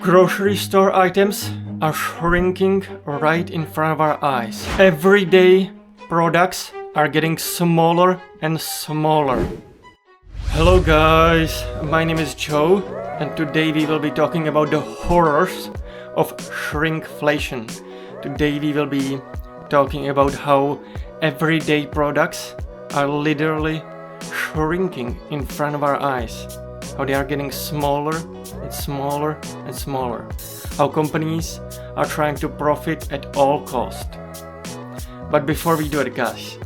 Grocery store items are shrinking right in front of our eyes. Everyday products are getting smaller and smaller. Hello guys, my name is Joe and today we will be talking about the horrors of shrinkflation. Today we will be talking about how everyday products are literally shrinking in front of our eyes. How they are getting smaller and smaller and smaller. How companies are trying to profit at all cost. But before we do it, guys,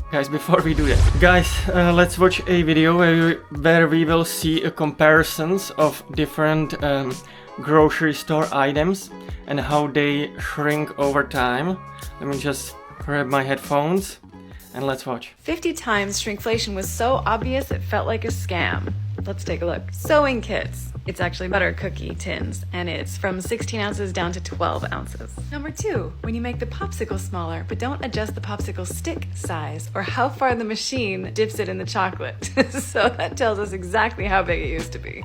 let's watch a video where we will see comparisons of different grocery store items and how they shrink over time. Let me just grab my headphones and let's watch. 50 times shrinkflation was so obvious it felt like a scam. Let's take a look. Sewing kits. It's actually butter cookie tins, and it's from 16 ounces down to 12 ounces. Number 2, when you make the popsicle smaller, but don't adjust the popsicle stick size or how far the machine dips it in the chocolate. So that tells us exactly how big it used to be.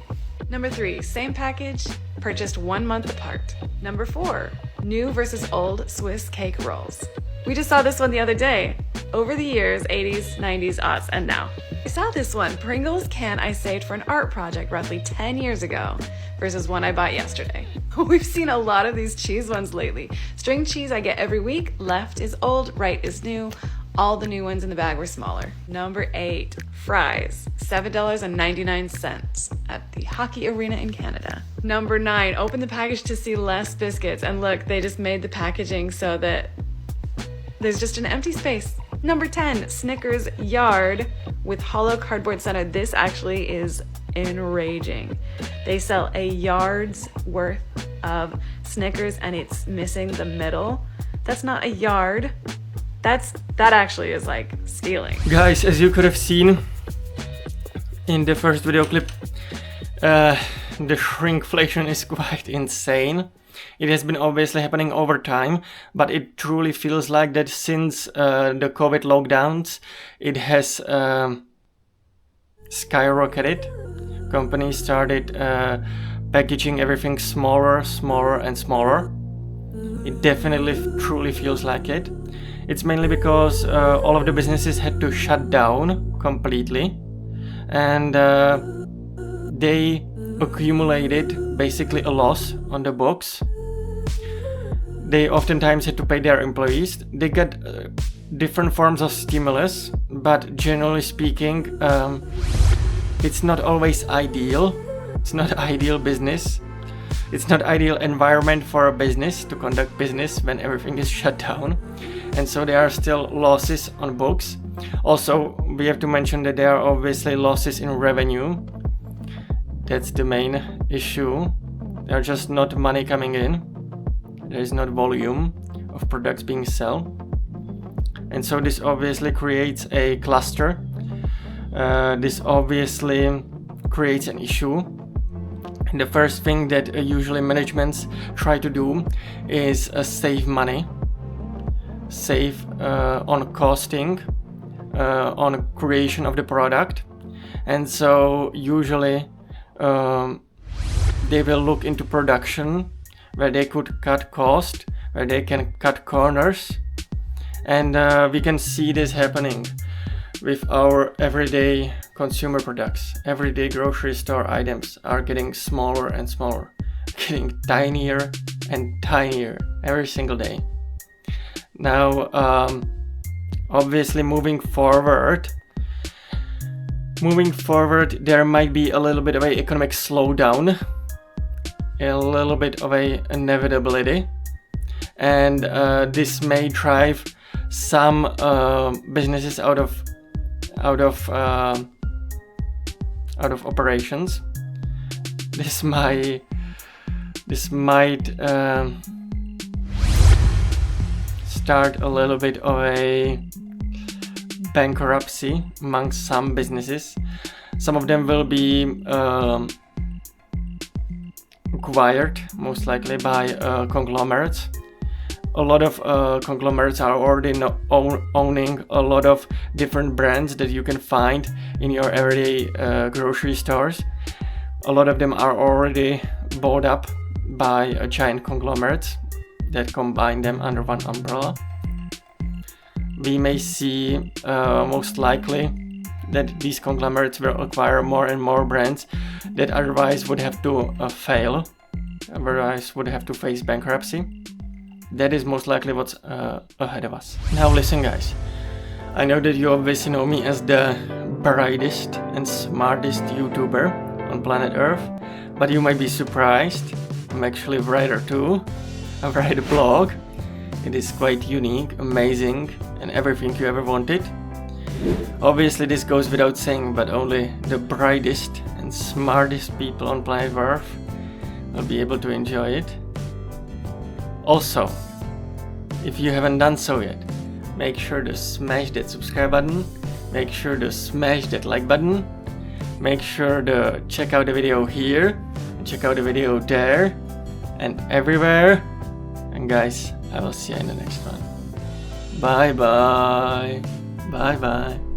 Number 3, same package, purchased 1 month apart. Number 4, new versus old Swiss cake rolls. We just saw this one the other day. Over the years, 80s, 90s, aughts, and now. I saw this one, Pringles can I saved for an art project roughly 10 years ago versus one I bought yesterday. We've seen a lot of these cheese ones lately. String cheese I get every week, left is old, right is new. All the new ones in the bag were smaller. Number 8, fries, $7.99 at the hockey arena in Canada. Number 9, open the package to see less biscuits, and look, they just made the packaging so that there's just an empty space. Number 10, Snickers Yard with hollow cardboard center. This actually is enraging. They sell a yard's worth of Snickers and it's missing the middle. That's not a yard. That actually is like stealing. Guys, as you could have seen in the first video clip, the shrinkflation is quite insane. It has been obviously happening over time, but it truly feels like that since the COVID lockdowns, it has skyrocketed. Companies started packaging everything smaller, smaller and smaller. It definitely truly feels like it. It's mainly because all of the businesses had to shut down completely, and they accumulated basically a loss on the books. They oftentimes had to pay their employees. They got different forms of stimulus, but generally speaking, it's not always ideal. It's not ideal business. It's not ideal environment for a business to conduct business when everything is shut down. And so there are still losses on books. Also, we have to mention that there are obviously losses in revenue. That's the main issue. There's just not money coming in. There is not volume of products being sold. And so this obviously creates a cluster. This obviously creates an issue. And the first thing that usually managements try to do is save money. Save on costing, on creation of the product. And so usually they will look into production where they could cut cost, where they can cut corners, and we can see this happening with our everyday consumer products. Everyday grocery store items are getting smaller and smaller, getting tinier and tinier every single day. Now, obviously moving forward, there might be a little bit of an economic slowdown, a little bit of an inevitability, and this may drive some businesses out of operations. This might start a little bit of a bankruptcy among some businesses. Some of them will be acquired, most likely by conglomerates. A lot of conglomerates are already owning a lot of different brands that you can find in your everyday grocery stores. A lot of them are already bought up by giant conglomerates that combine them under one umbrella. We may see, most likely, that these conglomerates will acquire more and more brands that otherwise would have to fail, otherwise would have to face bankruptcy. That is most likely what's ahead of us. Now listen guys, I know that you obviously know me as the brightest and smartest YouTuber on planet Earth, but you might be surprised, I'm actually a writer too. I write a blog. It is quite unique, amazing, and everything you ever wanted. Obviously this goes without saying, but only the brightest and smartest people on planet Earth will be able to enjoy it. Also, if you haven't done so yet, make sure to smash that subscribe button, make sure to smash that like button, make sure to check out the video here, and check out the video there, and everywhere. And guys, I will see you in the next one. Bye bye. Bye bye.